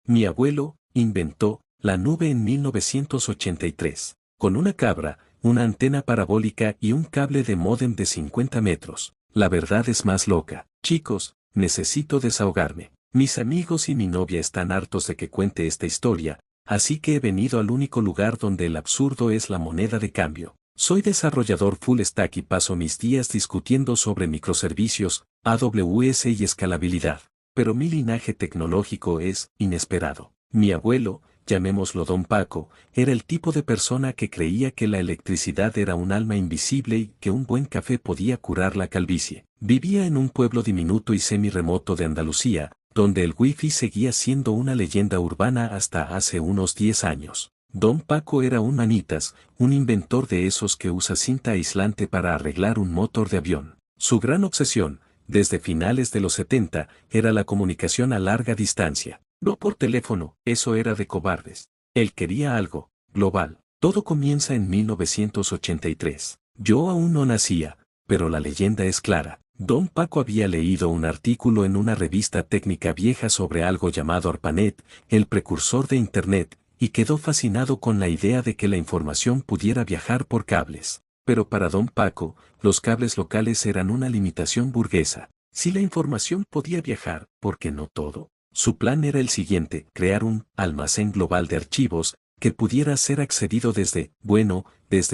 Mi abuelo inventó la nube en 1983, con una cabra, una antena parabólica y un cable de módem de 50 metros. La verdad es más loca. Chicos, necesito desahogarme. Mis amigos y mi novia están hartos de que cuente esta historia, así que he venido al único lugar donde el absurdo es la moneda de cambio. Soy desarrollador full stack y paso mis días discutiendo sobre microservicios, AWS y escalabilidad. Pero mi linaje tecnológico es inesperado. Mi abuelo, llamémoslo Don Paco, era el tipo de persona que creía que la electricidad era un alma invisible y que un buen café podía curar la calvicie. Vivía en un pueblo diminuto y semi-remoto de Andalucía, donde el wifi seguía siendo una leyenda urbana hasta hace unos 10 años. Don Paco era un manitas, un inventor de esos que usa cinta aislante para arreglar un motor de avión. Su gran obsesión, desde finales de los 70, era la comunicación a larga distancia. No por teléfono, eso era de cobardes. Él quería algo global. Todo comienza en 1983. Yo aún no nacía, pero la leyenda es clara. Don Paco había leído un artículo en una revista técnica vieja sobre algo llamado ARPANET, el precursor de Internet, y quedó fascinado con la idea de que la información pudiera viajar por cables. Pero para Don Paco, los cables locales eran una limitación burguesa. Si la información podía viajar, ¿por qué no todo? Su plan era el siguiente: crear un almacén global de archivos que pudiera ser accedido desde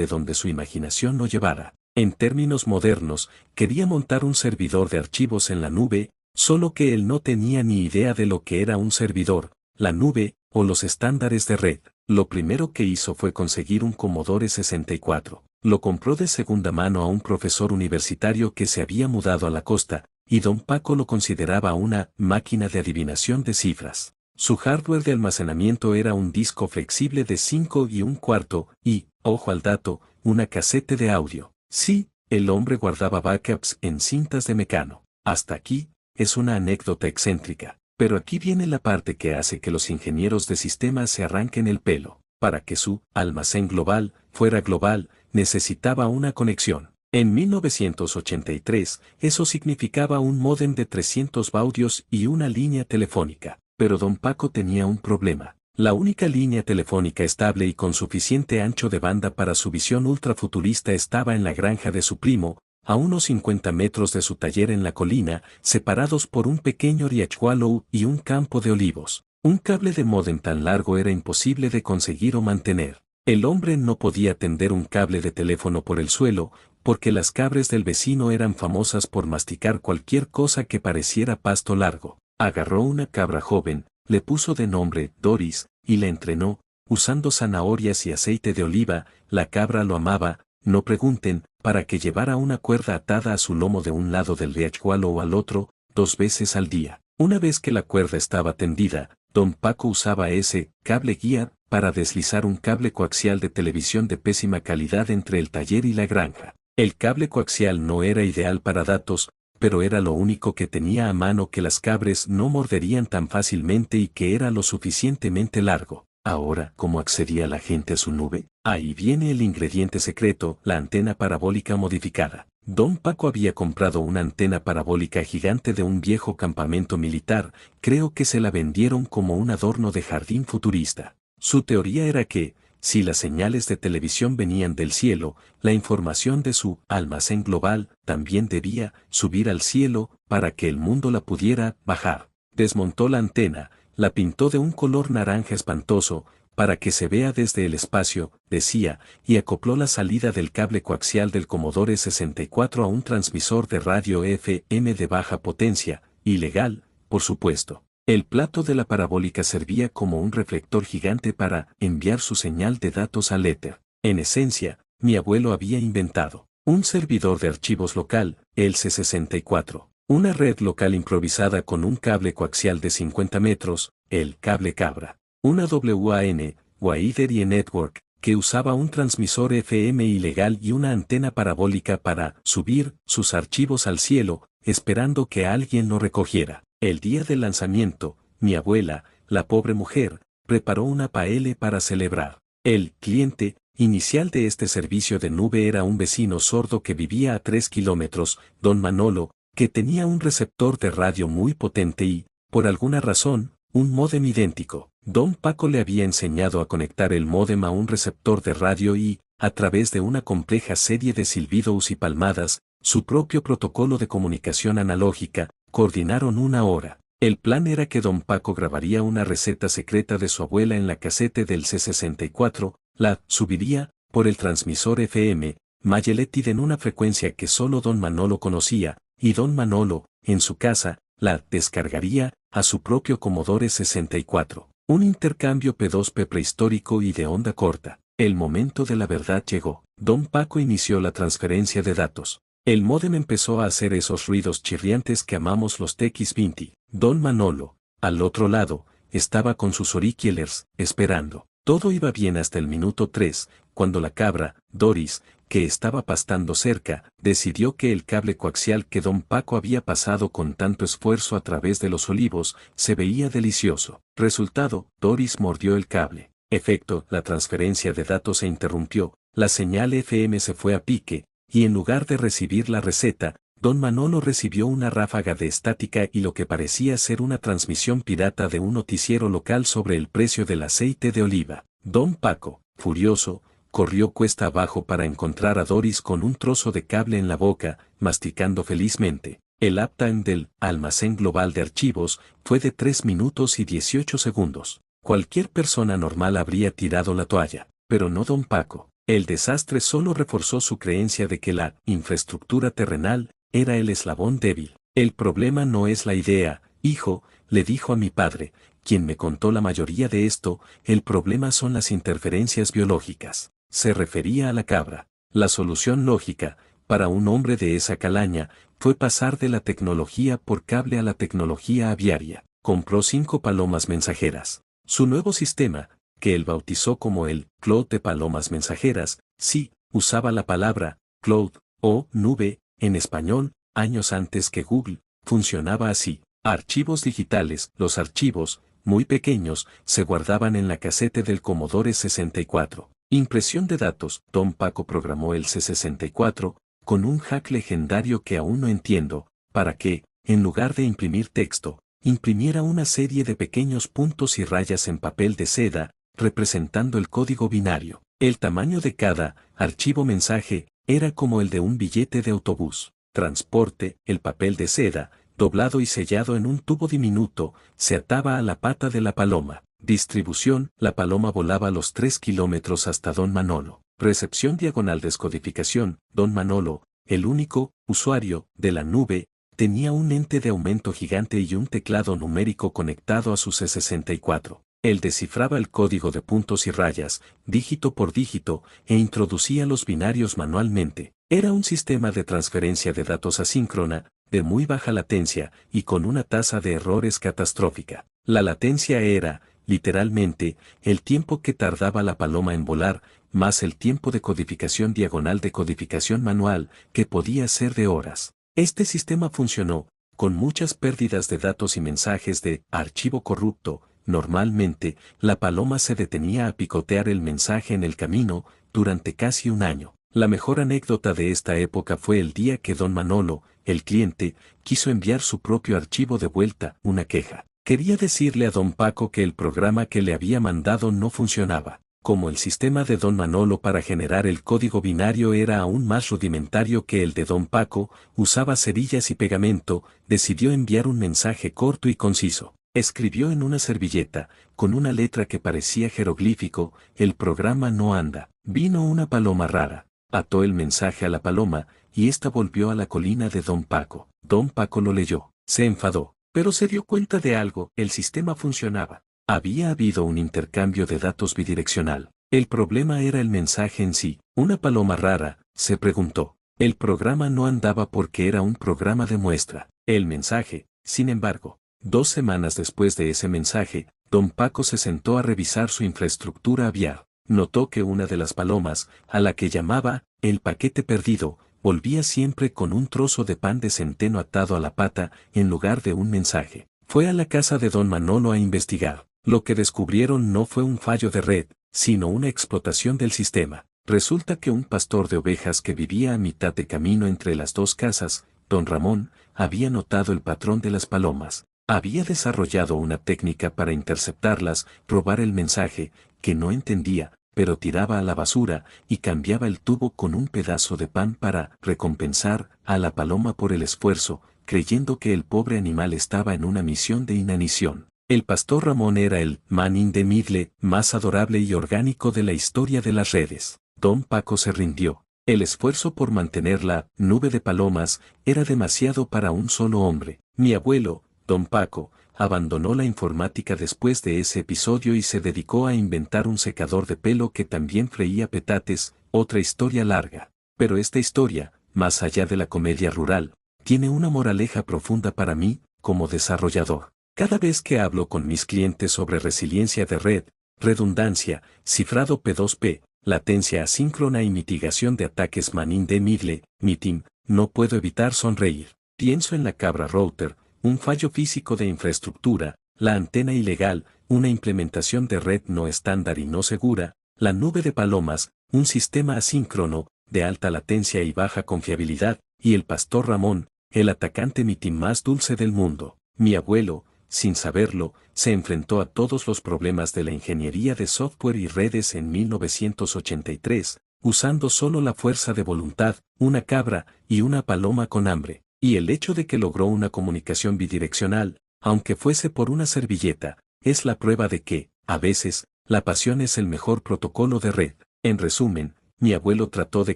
donde su imaginación lo llevara. En términos modernos, quería montar un servidor de archivos en la nube, solo que él no tenía ni idea de lo que era un servidor, la nube, o los estándares de red. Lo primero que hizo fue conseguir un Commodore 64. Lo compró de segunda mano a un profesor universitario que se había mudado a la costa, y Don Paco lo consideraba una máquina de adivinación de cifras. Su hardware de almacenamiento era un disco flexible de 5 1/4 y, ojo al dato, una casete de audio. Sí, el hombre guardaba backups en cintas de mecano. Hasta aquí, es una anécdota excéntrica. Pero aquí viene la parte que hace que los ingenieros de sistemas se arranquen el pelo. Para que su almacén global fuera global, necesitaba una conexión. En 1983, eso significaba un módem de 300 baudios y una línea telefónica. Pero Don Paco tenía un problema. La única línea telefónica estable y con suficiente ancho de banda para su visión ultrafuturista estaba en la granja de su primo, a unos 50 metros de su taller en la colina, separados por un pequeño riachuelo y un campo de olivos. Un cable de módem tan largo era imposible de conseguir o mantener. El hombre no podía tender un cable de teléfono por el suelo, porque las cabras del vecino eran famosas por masticar cualquier cosa que pareciera pasto largo. Agarró una cabra joven, le puso de nombre Doris, y la entrenó, usando zanahorias y aceite de oliva. La cabra lo amaba, no pregunten, para que llevara una cuerda atada a su lomo de un lado del riachuelo o al otro, 2 veces al día. Una vez que la cuerda estaba tendida, Don Paco usaba ese cable guía para deslizar un cable coaxial de televisión de pésima calidad entre el taller y la granja. El cable coaxial no era ideal para datos, pero era lo único que tenía a mano que las cabras no morderían tan fácilmente y que era lo suficientemente largo. Ahora, ¿cómo accedía la gente a su nube? Ahí viene el ingrediente secreto: la antena parabólica modificada. Don Paco había comprado una antena parabólica gigante de un viejo campamento militar, creo que se la vendieron como un adorno de jardín futurista. Su teoría era que, si las señales de televisión venían del cielo, la información de su almacén global también debía subir al cielo para que el mundo la pudiera bajar. Desmontó la antena, la pintó de un color naranja espantoso, para que se vea desde el espacio, decía, y acopló la salida del cable coaxial del Commodore 64 a un transmisor de radio FM de baja potencia, ilegal, por supuesto. El plato de la parabólica servía como un reflector gigante para enviar su señal de datos al éter. En esencia, mi abuelo había inventado un servidor de archivos local, el C64, una red local improvisada con un cable coaxial de 50 metros, el cable cabra, una WAN, Wide Area Network, que usaba un transmisor FM ilegal y una antena parabólica para subir sus archivos al cielo, esperando que alguien lo recogiera. El día del lanzamiento, mi abuela, la pobre mujer, preparó una paella para celebrar. El cliente inicial de este servicio de nube era un vecino sordo que vivía a 3 kilómetros, don Manolo, que tenía un receptor de radio muy potente y, por alguna razón, un módem idéntico. Don Paco le había enseñado a conectar el módem a un receptor de radio y, a través de una compleja serie de silbidos y palmadas, su propio protocolo de comunicación analógica, coordinaron una hora. El plan era que Don Paco grabaría una receta secreta de su abuela en la casete del C64, la subiría, por el transmisor FM, Mayeletid en una frecuencia que solo Don Manolo conocía, y Don Manolo, en su casa, la descargaría a su propio Commodore 64. Un intercambio P2P prehistórico y de onda corta. El momento de la verdad llegó. Don Paco inició la transferencia de datos. El módem empezó a hacer esos ruidos chirriantes que amamos los TX20. Don Manolo, al otro lado, estaba con sus auriculares, esperando. Todo iba bien hasta el minuto 3, cuando la cabra, Doris, que estaba pastando cerca, decidió que el cable coaxial que Don Paco había pasado con tanto esfuerzo a través de los olivos, se veía delicioso. Resultado, Doris mordió el cable. Efecto, la transferencia de datos se interrumpió, la señal FM se fue a pique, y en lugar de recibir la receta, Don Manolo recibió una ráfaga de estática y lo que parecía ser una transmisión pirata de un noticiero local sobre el precio del aceite de oliva. Don Paco, furioso, corrió cuesta abajo para encontrar a Doris con un trozo de cable en la boca, masticando felizmente. El uptime del almacén global de archivos fue de 3 minutos y 18 segundos. Cualquier persona normal habría tirado la toalla, pero no Don Paco. El desastre solo reforzó su creencia de que la infraestructura terrenal era el eslabón débil. El problema no es la idea, hijo, le dijo a mi padre, quien me contó la mayoría de esto, el problema son las interferencias biológicas. Se refería a la cabra. La solución lógica, para un hombre de esa calaña, fue pasar de la tecnología por cable a la tecnología aviaria. Compró 5 palomas mensajeras. Su nuevo sistema, que él bautizó como el cloud de palomas mensajeras, sí, usaba la palabra cloud o nube en español, años antes que Google, funcionaba así. Archivos digitales, los archivos, muy pequeños, se guardaban en la casete del Commodore 64. Impresión de datos, Don Paco programó el C64, con un hack legendario que aún no entiendo, para que, en lugar de imprimir texto, imprimiera una serie de pequeños puntos y rayas en papel de seda, representando el código binario. El tamaño de cada archivo mensaje era como el de un billete de autobús. Transporte, el papel de seda, doblado y sellado en un tubo diminuto, se ataba a la pata de la paloma. Distribución, la paloma volaba los 3 kilómetros hasta Don Manolo. Recepción diagonal descodificación, Don Manolo, el único usuario de la nube, tenía un ente de aumento gigante y un teclado numérico conectado a su C64. Él descifraba el código de puntos y rayas, dígito por dígito, e introducía los binarios manualmente. Era un sistema de transferencia de datos asíncrona, de muy baja latencia, y con una tasa de errores catastrófica. La latencia era, literalmente, el tiempo que tardaba la paloma en volar, más el tiempo de codificación diagonal de codificación manual, que podía ser de horas. Este sistema funcionó, con muchas pérdidas de datos y mensajes de archivo corrupto. Normalmente, la paloma se detenía a picotear el mensaje en el camino, durante casi un año. La mejor anécdota de esta época fue el día que Don Manolo, el cliente, quiso enviar su propio archivo de vuelta, una queja. Quería decirle a Don Paco que el programa que le había mandado no funcionaba. Como el sistema de Don Manolo para generar el código binario era aún más rudimentario que el de Don Paco, usaba cerillas y pegamento, decidió enviar un mensaje corto y conciso. Escribió en una servilleta, con una letra que parecía jeroglífico, el programa no anda. Vino una paloma rara, ató el mensaje a la paloma, y ésta volvió a la colina de Don Paco. Don Paco lo leyó, se enfadó, pero se dio cuenta de algo, el sistema funcionaba. Había habido un intercambio de datos bidireccional. El problema era el mensaje en sí. Una paloma rara, se preguntó. El programa no andaba porque era un programa de muestra. El mensaje, sin embargo. 2 semanas después de ese mensaje, Don Paco se sentó a revisar su infraestructura aviar. Notó que una de las palomas, a la que llamaba el paquete perdido, volvía siempre con un trozo de pan de centeno atado a la pata en lugar de un mensaje. Fue a la casa de Don Manolo a investigar. Lo que descubrieron no fue un fallo de red, sino una explotación del sistema. Resulta que un pastor de ovejas que vivía a mitad de camino entre las 2 casas, Don Ramón, había notado el patrón de las palomas. Había desarrollado una técnica para interceptarlas, robar el mensaje, que no entendía, pero tiraba a la basura y cambiaba el tubo con un pedazo de pan para recompensar a la paloma por el esfuerzo, creyendo que el pobre animal estaba en una misión de inanición. El pastor Ramón era el man in the middle más adorable y orgánico de la historia de las redes. Don Paco se rindió. El esfuerzo por mantener la nube de palomas era demasiado para un solo hombre. Mi abuelo, Don Paco, abandonó la informática después de ese episodio y se dedicó a inventar un secador de pelo que también freía petates, otra historia larga. Pero esta historia, más allá de la comedia rural, tiene una moraleja profunda para mí, como desarrollador. Cada vez que hablo con mis clientes sobre resiliencia de red, redundancia, cifrado P2P, latencia asíncrona y mitigación de ataques man in the middle, MITIM, no puedo evitar sonreír. Pienso en la cabra router, un fallo físico de infraestructura, la antena ilegal, una implementación de red no estándar y no segura, la nube de palomas, un sistema asíncrono, de alta latencia y baja confiabilidad, y el pastor Ramón, el atacante MITIM más dulce del mundo. Mi abuelo, sin saberlo, se enfrentó a todos los problemas de la ingeniería de software y redes en 1983, usando solo la fuerza de voluntad, una cabra y una paloma con hambre. Y el hecho de que logró una comunicación bidireccional, aunque fuese por una servilleta, es la prueba de que, a veces, la pasión es el mejor protocolo de red. En resumen, mi abuelo trató de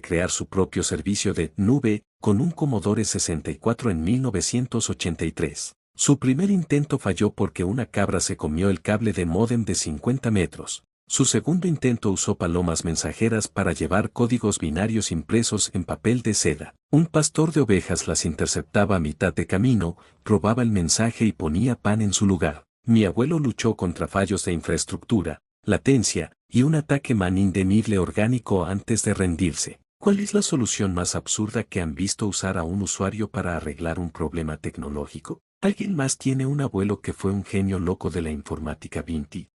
crear su propio servicio de nube con un Commodore 64 en 1983. Su primer intento falló porque una cabra se comió el cable de módem de 50 metros. Su segundo intento usó palomas mensajeras para llevar códigos binarios impresos en papel de seda. Un pastor de ovejas las interceptaba a mitad de camino, robaba el mensaje y ponía pan en su lugar. Mi abuelo luchó contra fallos de infraestructura, latencia y un ataque man in the middle orgánico antes de rendirse. ¿Cuál es la solución más absurda que han visto usar a un usuario para arreglar un problema tecnológico? ¿Alguien más tiene un abuelo que fue un genio loco de la informática Vinti?